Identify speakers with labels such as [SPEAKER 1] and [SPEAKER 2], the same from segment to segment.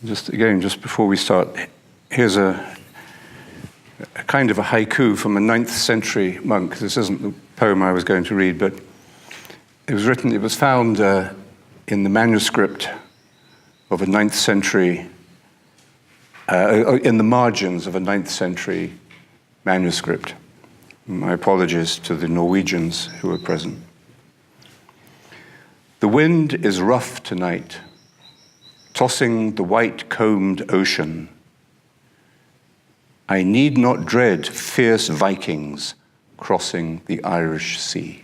[SPEAKER 1] Just before we start, here's a kind of a haiku from a 9th century monk. This isn't the poem I was going to read, but it was found in the manuscript of a 9th century, in the margins of a 9th century manuscript. My apologies to the Norwegians who were present. The wind is rough tonight, tossing the white-combed ocean. I need not dread fierce Vikings crossing the Irish Sea.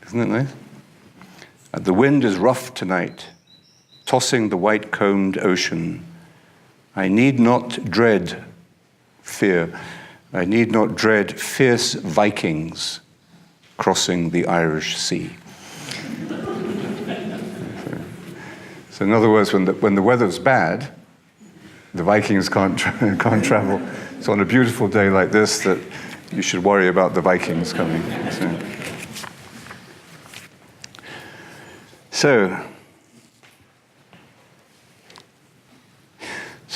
[SPEAKER 1] Isn't it nice? The wind is rough tonight, tossing the white-combed ocean. I need not dread fierce Vikings crossing the Irish Sea. So in other words, when the weather's bad, the Vikings can't travel. It's on a beautiful day like this that you should worry about the Vikings coming. So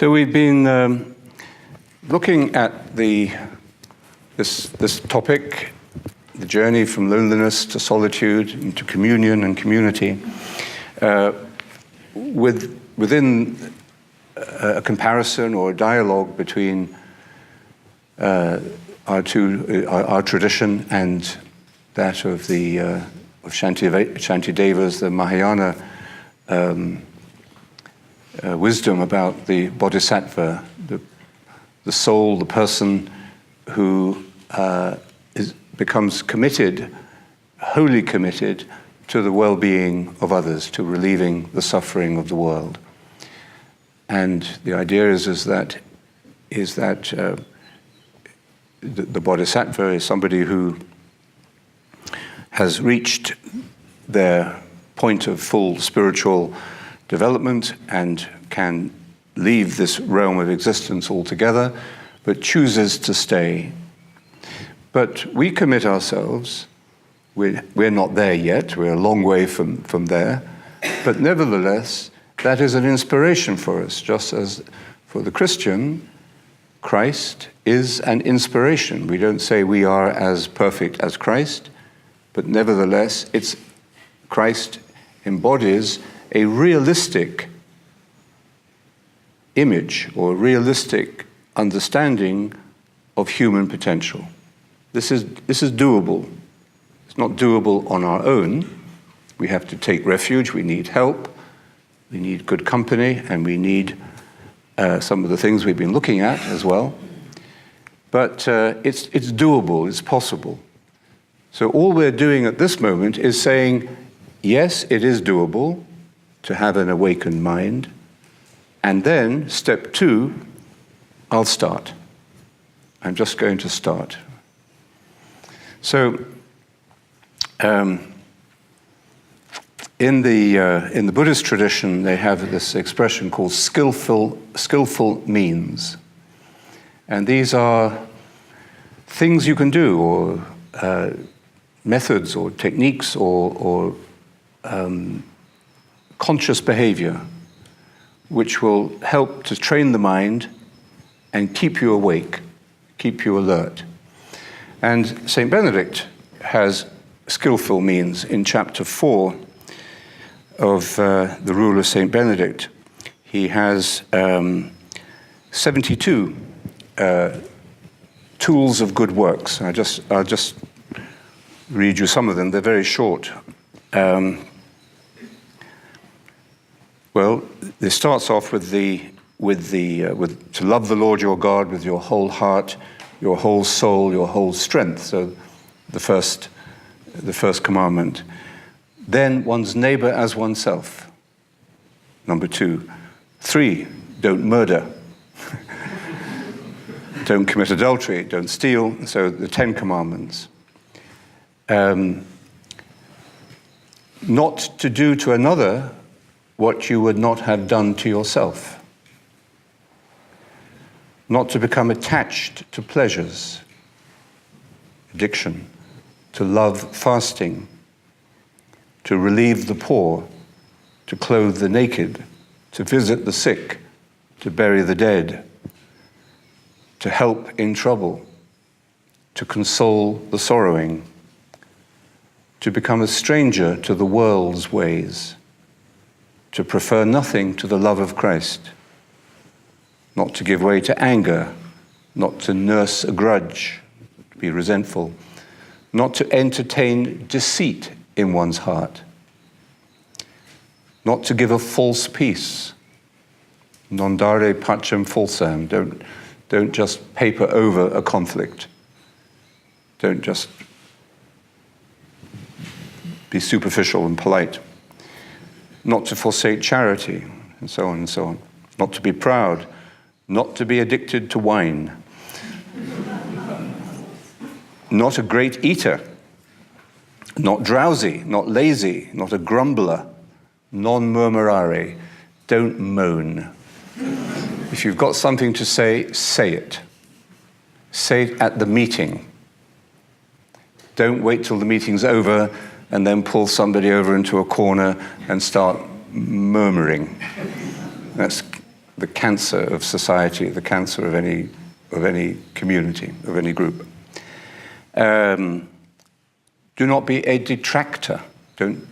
[SPEAKER 1] we've been looking at this topic, the journey from loneliness to solitude into communion and community, within a comparison or a dialogue between our tradition and that of the of Shantidevas, the Mahayana wisdom about the bodhisattva, the soul, the person who becomes committed, wholly committed to the well-being of others, to relieving the suffering of the world. And the idea is that the bodhisattva is somebody who has reached their point of full spiritual development and can leave this realm of existence altogether, but chooses to stay. But we commit ourselves. We're not there yet. We're a long way from there. But nevertheless, that is an inspiration for us, just as for the Christian, Christ is an inspiration. We don't say we are as perfect as Christ, but nevertheless, Christ embodies a realistic image or realistic understanding of human potential. This is doable. It's not doable on our own. We have to take refuge. We need help. We need good company, and we need some of the things we've been looking at as well. But it's doable. It's possible. So all we're doing at this moment is saying, yes, it is doable to have an awakened mind. And then, step 2, I'll start. I'm just going to start. So, in the Buddhist tradition, they have this expression called skillful means. And these are things you can do, or methods or techniques or conscious behavior, which will help to train the mind and keep you awake, keep you alert. And St. Benedict has skillful means in chapter 4 of the Rule of St. Benedict. He has 72 tools of good works. I'll just read you some of them. They're very short. Well, it starts off with to love the Lord your God with your whole heart, your whole soul, your whole strength. So the first commandment. Then one's neighbor as oneself. Number 2. 3, don't murder. Don't commit adultery, don't steal. So the 10 commandments. Not to do to another what you would not have done to yourself. Not to become attached to pleasures, addiction, to love fasting, to relieve the poor, to clothe the naked, to visit the sick, to bury the dead, to help in trouble, to console the sorrowing, to become a stranger to the world's ways, to prefer nothing to the love of Christ, not to give way to anger, not to nurse a grudge, to be resentful, not to entertain deceit in one's heart, not to give a false peace, non dare pacem falsam, don't just paper over a conflict, don't just be superficial and polite, not to forsake charity, and so on and so on, not to be proud, not to be addicted to wine, not a great eater, not drowsy, not lazy, not a grumbler, non-murmurare, don't moan. If you've got something to say, say it. Say it at the meeting. Don't wait till the meeting's over and then pull somebody over into a corner and start murmuring. That's the cancer of society, the cancer of any community, of any group. Do not be a detractor. Don't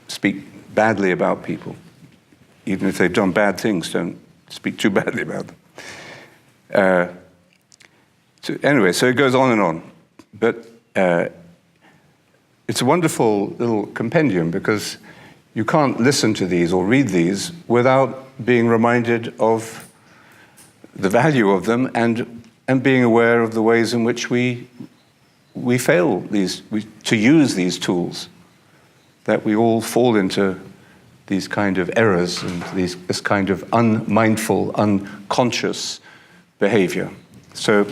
[SPEAKER 1] speak badly about people. Even if they've done bad things, don't speak too badly about them. Anyway, so it goes on and on. But it's a wonderful little compendium because you can't listen to these or read these without being reminded of the value of them and being aware of the ways in which we fail to use these tools, that we all fall into these kind of errors and this kind of unmindful, unconscious behavior. So,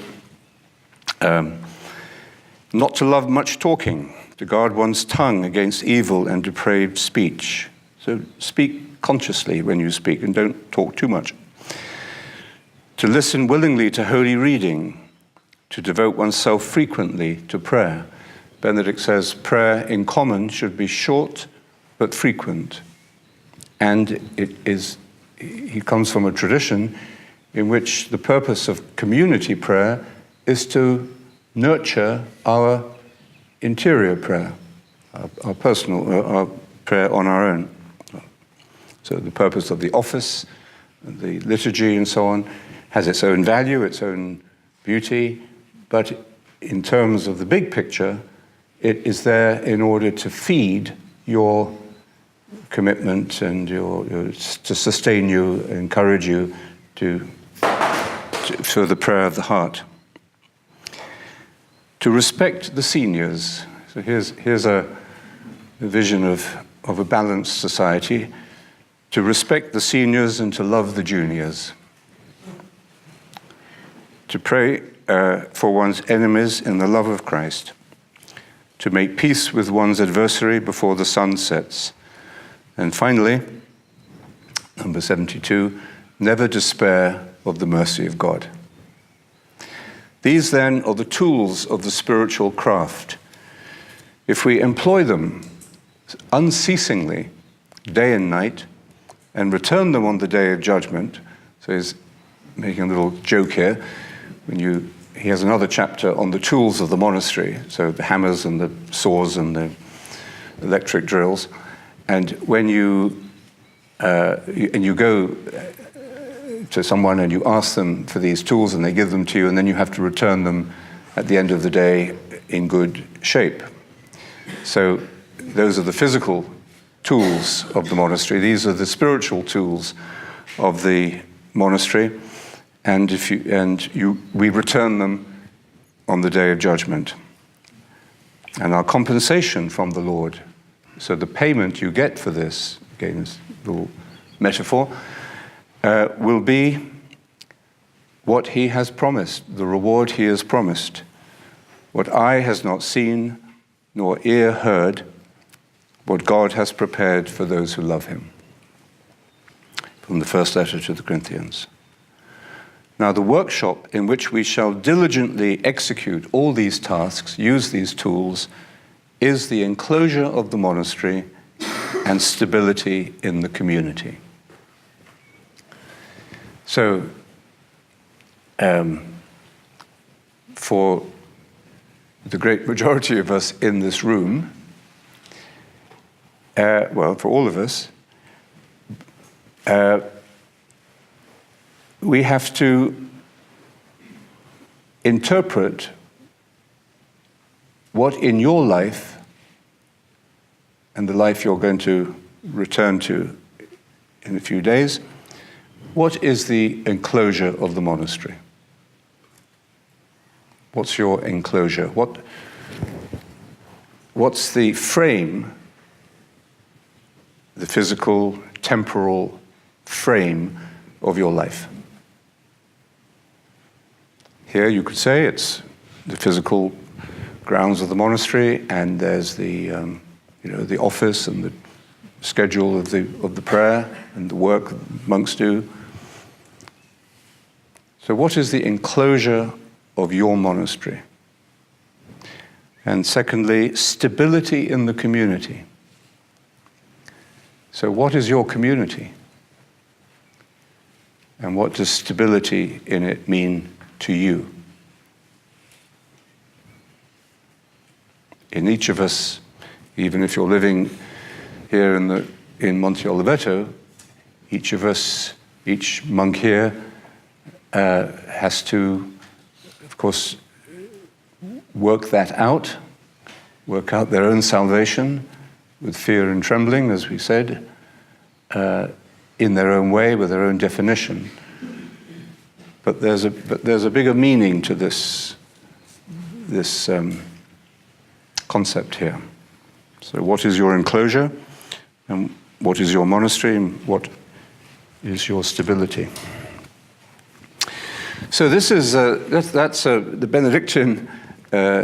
[SPEAKER 1] not to love much talking, to guard one's tongue against evil and depraved speech. So speak consciously when you speak and don't talk too much. To listen willingly to holy reading, to devote oneself frequently to prayer. Benedict says prayer in common should be short but frequent. And he comes from a tradition in which the purpose of community prayer is to nurture our interior prayer, our personal, our prayer on our own. So the purpose of the office, the liturgy and so on, has its own value, its own beauty, but in terms of the big picture, it is there in order to feed your commitment and to sustain you, encourage you for the prayer of the heart. To respect the seniors. So here's a vision of a balanced society. To respect the seniors and to love the juniors. To pray for one's enemies in the love of Christ. To make peace with one's adversary before the sun sets. And finally, number 72, never despair of the mercy of God. These then are the tools of the spiritual craft. If we employ them unceasingly, day and night, and return them on the day of judgment, so he's making a little joke here, he has another chapter on the tools of the monastery, so the hammers and the saws and the electric drills, and when you go to someone and you ask them for these tools and they give them to you, and then you have to return them at the end of the day in good shape. So those are the physical tools of the monastery. These are the spiritual tools of the monastery, and we return them on the day of judgment. And our compensation from the Lord, so the payment you get for this, again, this little metaphor, will be what he has promised, the reward he has promised. What eye has not seen, nor ear heard, what God has prepared for those who love him. From the first letter to the Corinthians. Now the workshop in which we shall diligently execute all these tasks, use these tools, is the enclosure of the monastery and stability in the community. So, for the great majority of us in this room, well, for all of us, we have to interpret what in your life and the life you're going to return to in a few days, what is the enclosure of the monastery? What's your enclosure? What's the frame, the physical, temporal frame of your life? Here you could say it's the physical grounds of the monastery, and there's the the office and the schedule of the prayer and the work monks do. So what is the enclosure of your monastery? And secondly, stability in the community. So what is your community? And what does stability in it mean to you? In each of us, even if you're living here in Monte Oliveto, each of us, each monk here, has to, of course, work that out, work out their own salvation with fear and trembling, as we said, in their own way, with their own definition. But there's a bigger meaning to this concept here. So what is your enclosure, and what is your monastery, and what is your stability? So this is that's the Benedictine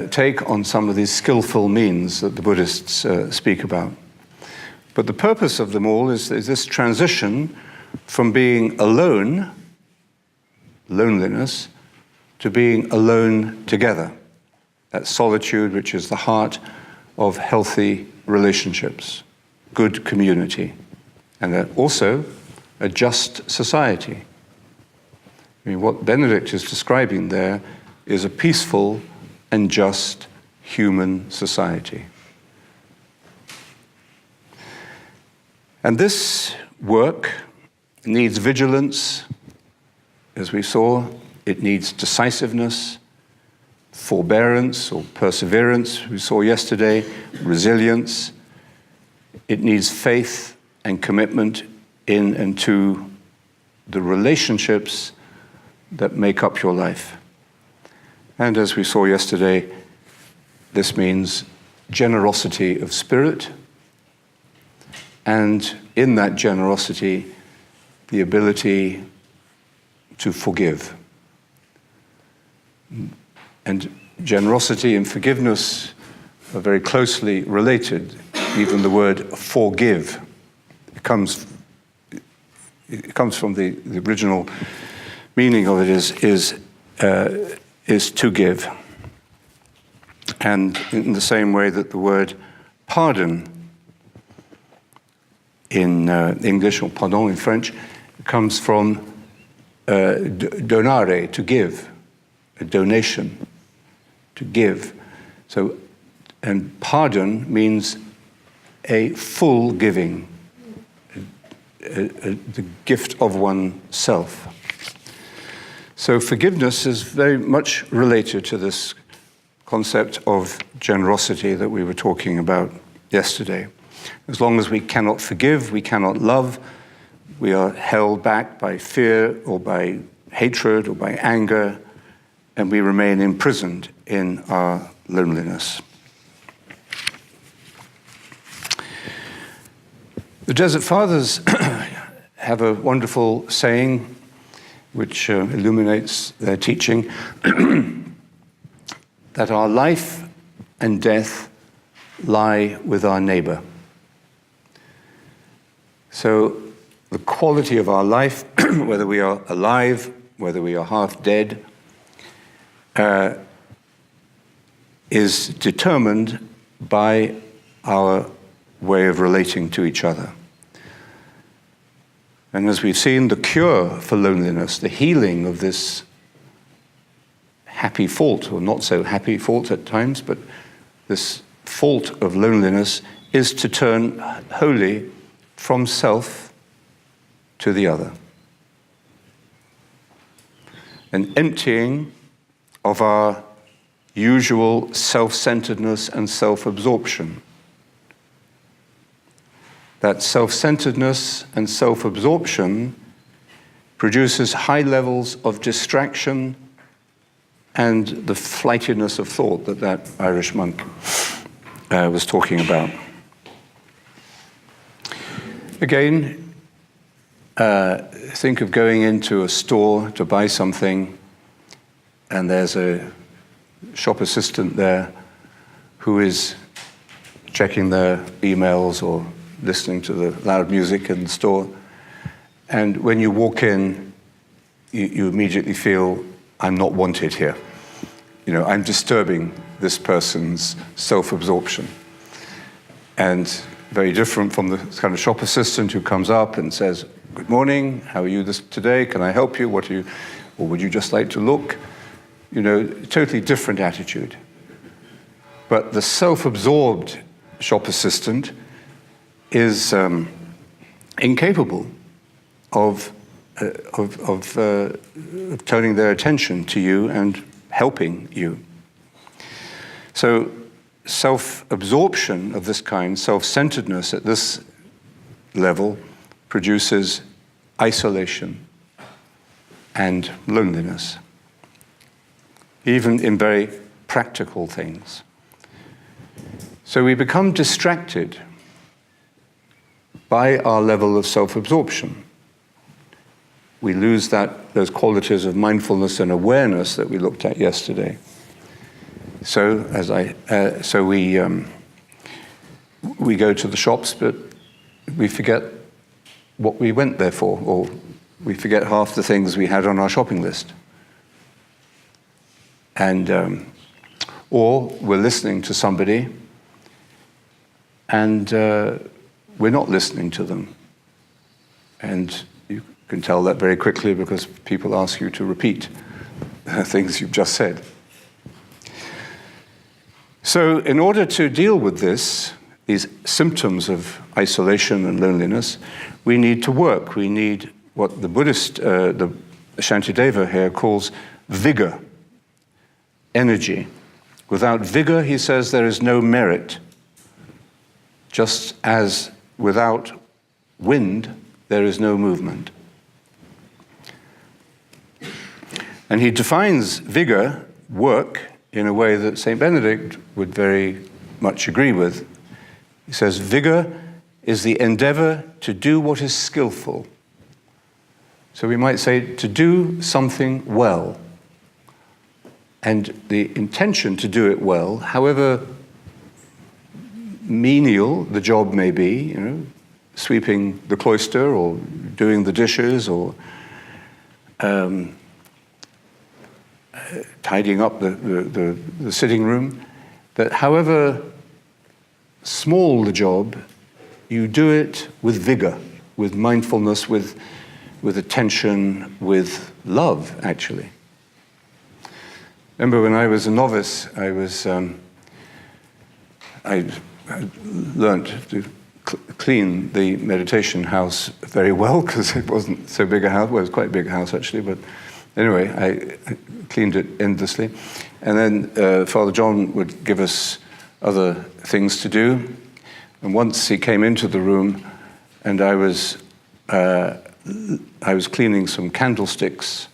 [SPEAKER 1] take on some of these skillful means that the Buddhists speak about. But the purpose of them all is this transition from being alone, loneliness, to being alone together. That solitude, which is the heart of healthy relationships, good community, and also a just society. I mean, what Benedict is describing there is a peaceful and just human society. And this work needs vigilance, as we saw. It needs decisiveness, forbearance or perseverance, we saw yesterday, resilience. It needs faith and commitment in and to the relationships that make up your life. And as we saw yesterday, this means generosity of spirit, and in that generosity, the ability to forgive. And generosity and forgiveness are very closely related. Even the word forgive, it comes from the original meaning of it is to give. And in the same way that the word pardon in English, or pardon in French, comes from donare, to give, a donation, to give. So, and pardon means a full giving, the gift of oneself. So forgiveness is very much related to this concept of generosity that we were talking about yesterday. As long as we cannot forgive, we cannot love, we are held back by fear or by hatred or by anger, and we remain imprisoned in our loneliness. The Desert Fathers have a wonderful saying which illuminates their teaching, that our life and death lie with our neighbor. So the quality of our life, whether we are alive, whether we are half dead, is determined by our way of relating to each other. And as we've seen, the cure for loneliness, the healing of this happy fault, or not so happy fault at times, but this fault of loneliness is to turn wholly from self to the other. An emptying of our usual self-centeredness and self-absorption. That self-centeredness and self-absorption produces high levels of distraction and the flightiness of thought that Irish monk was talking about. Again, think of going into a store to buy something, and there's a shop assistant there who is checking their emails or listening to the loud music in the store. And when you walk in, you immediately feel, I'm not wanted here. I'm disturbing this person's self-absorption. And very different from the kind of shop assistant who comes up and says, good morning, how are you today? Can I help you? Or would you just like to look? Totally different attitude. But the self-absorbed shop assistant is incapable of turning their attention to you and helping you. So self-absorption of this kind, self-centeredness at this level, produces isolation and loneliness, even in very practical things. So we become distracted by our level of self-absorption. We lose those qualities of mindfulness and awareness that we looked at yesterday. So we go to the shops, but we forget what we went there for, or we forget half the things we had on our shopping list. And or we're listening to somebody, and we're not listening to them. And you can tell that very quickly because people ask you to repeat things you've just said. So in order to deal with these symptoms of isolation and loneliness, we need to work. We need what the Buddhist, the Shantideva here calls vigor, energy. Without vigor, he says, there is no merit. Just as without wind, there is no movement. And he defines vigor, work, in a way that St. Benedict would very much agree with. He says, vigor is the endeavor to do what is skillful. So we might say, to do something well. And the intention to do it well, however menial the job may be, sweeping the cloister or doing the dishes or tidying up the sitting room, that however small the job, you do it with vigor, with mindfulness, with attention, with love, actually. Remember when I was a novice, I learned to clean the meditation house very well, because it wasn't so big a house. Well, it was quite a big house, actually, but anyway, I cleaned it endlessly. And then Father John would give us other things to do. And once he came into the room, and I was cleaning some candlesticks,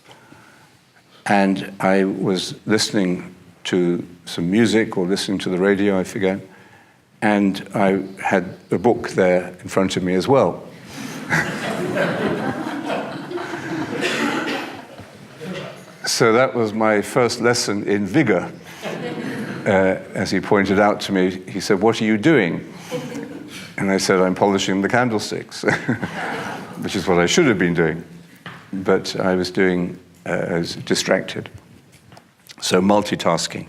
[SPEAKER 1] and I was listening to some music or listening to the radio, I forget, and I had a book there in front of me as well. So that was my first lesson in vigor. As he pointed out to me, he said, "What are you doing?" And I said, "I'm polishing the candlesticks," which is what I should have been doing. But I was distracted. So multitasking.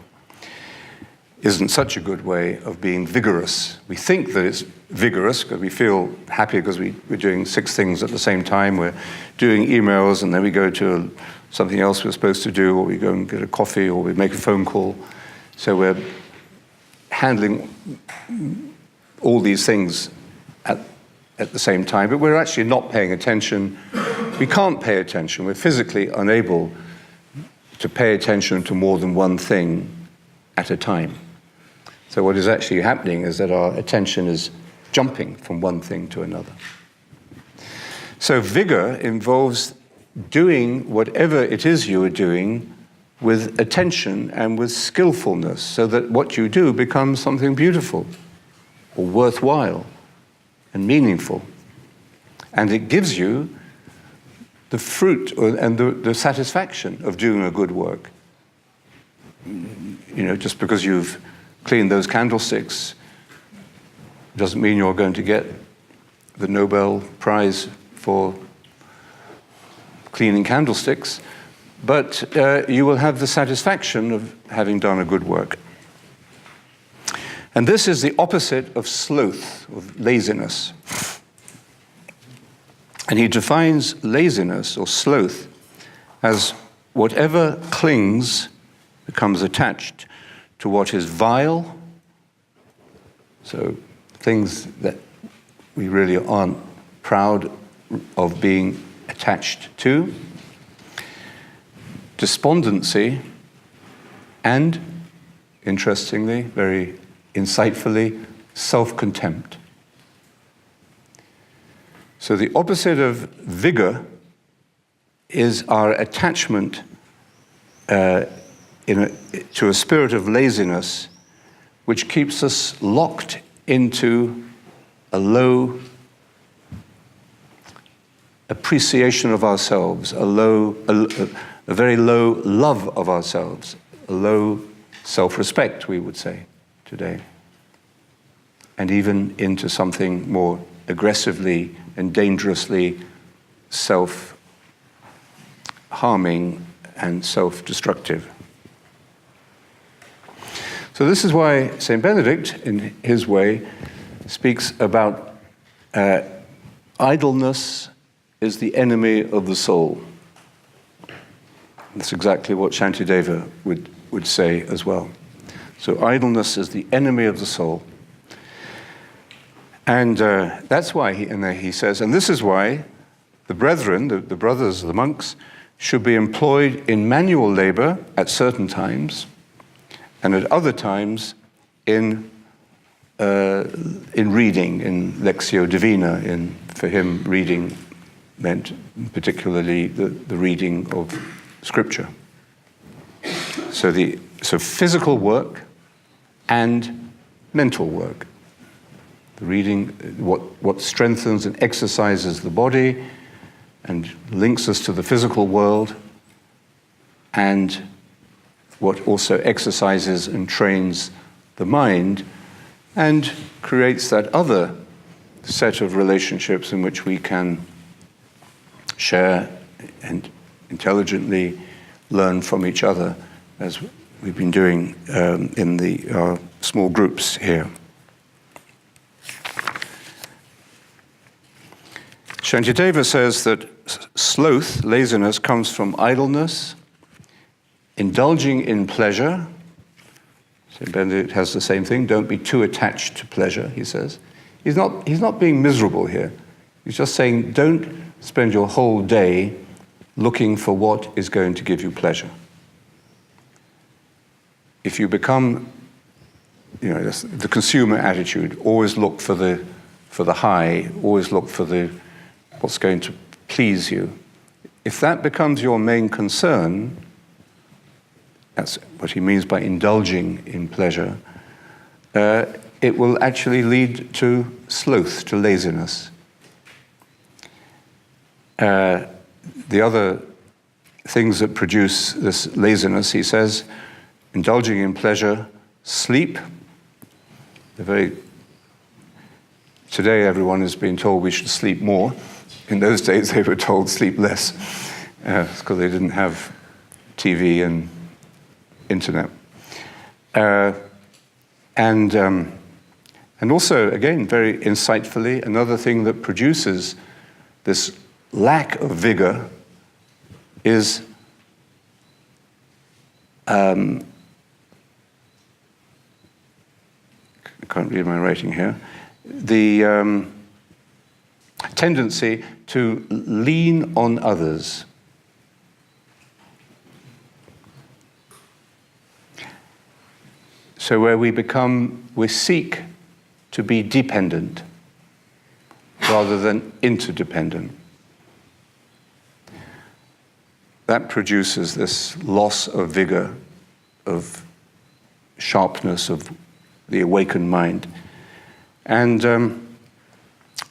[SPEAKER 1] isn't such a good way of being vigorous. We think that it's vigorous because we feel happy because we're doing 6 things at the same time. We're doing emails, and then we go to something else we're supposed to do, or we go and get a coffee, or we make a phone call. So we're handling all these things at the same time, but we're actually not paying attention. We can't pay attention. We're physically unable to pay attention to more than one thing at a time. So what is actually happening is that our attention is jumping from one thing to another. So vigor involves doing whatever it is you are doing with attention and with skillfulness, so that what you do becomes something beautiful or worthwhile and meaningful. And it gives you the fruit and the satisfaction of doing a good work. You know, just because you've cleaned those candlesticks doesn't mean you're going to get the Nobel Prize for cleaning candlesticks, but you will have the satisfaction of having done a good work. And this is the opposite of sloth, of laziness. And he defines laziness or sloth as whatever clings becomes attached to what is vile, so things that we really aren't proud of being attached to, despondency, and, interestingly, very insightfully, self-contempt. So the opposite of vigor is our attachment to a spirit of laziness, which keeps us locked into a low appreciation of ourselves, a very low love of ourselves, a low self-respect, we would say today, and even into something more aggressively and dangerously self-harming and self-destructive. So this is why St. Benedict, in his way, speaks about idleness is the enemy of the soul. That's exactly what Shantideva would say as well. So idleness is the enemy of the soul. And that's why he says, and this is why the brethren, the brothers, the monks, should be employed in manual labor at certain times, and at other times in reading, in Lectio Divina. For him, reading meant particularly the reading of Scripture. So physical work and mental work. The reading, what strengthens and exercises the body and links us to the physical world, and what also exercises and trains the mind and creates that other set of relationships in which we can share and intelligently learn from each other, as we've been doing in our small groups here. Shantideva says that sloth, laziness, comes from idleness, indulging in pleasure. St. Benedict has the same thing. Don't be too attached to pleasure, he says. He's not being miserable here. He's just saying don't spend your whole day looking for what is going to give you pleasure. If you become, the consumer attitude, always look for the high, always look for what's going to please you. If that becomes your main concern, that's what he means by indulging in pleasure, it will actually lead to sloth, to laziness. The other things that produce this laziness, he says, indulging in pleasure, sleep. Today everyone is being told we should sleep more. In those days they were told sleep less, because they didn't have TV and internet. And also, again, very insightfully, another thing that produces this lack of vigor is I can't read my writing here, the tendency to lean on others. So where we seek to be dependent rather than interdependent. That produces this loss of vigor, of sharpness, of the awakened mind. And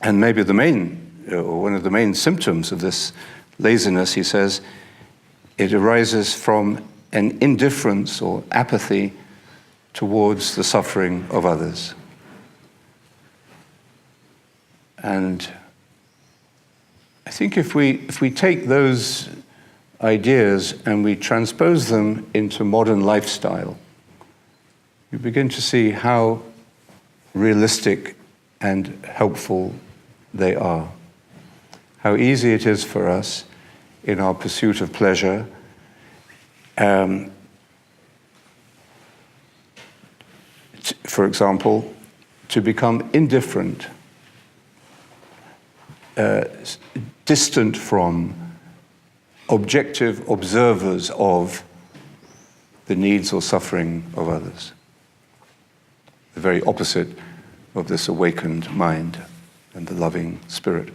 [SPEAKER 1] maybe the main, or one of the main symptoms of this laziness, he says, it arises from an indifference or apathy towards the suffering of others. And I think if we take those ideas and we transpose them into modern lifestyle, you begin to see how realistic and helpful they are. How easy it is for us in our pursuit of pleasure for example, to become indifferent, distant from, objective observers of the needs or suffering of others. The very opposite of this awakened mind and the loving spirit.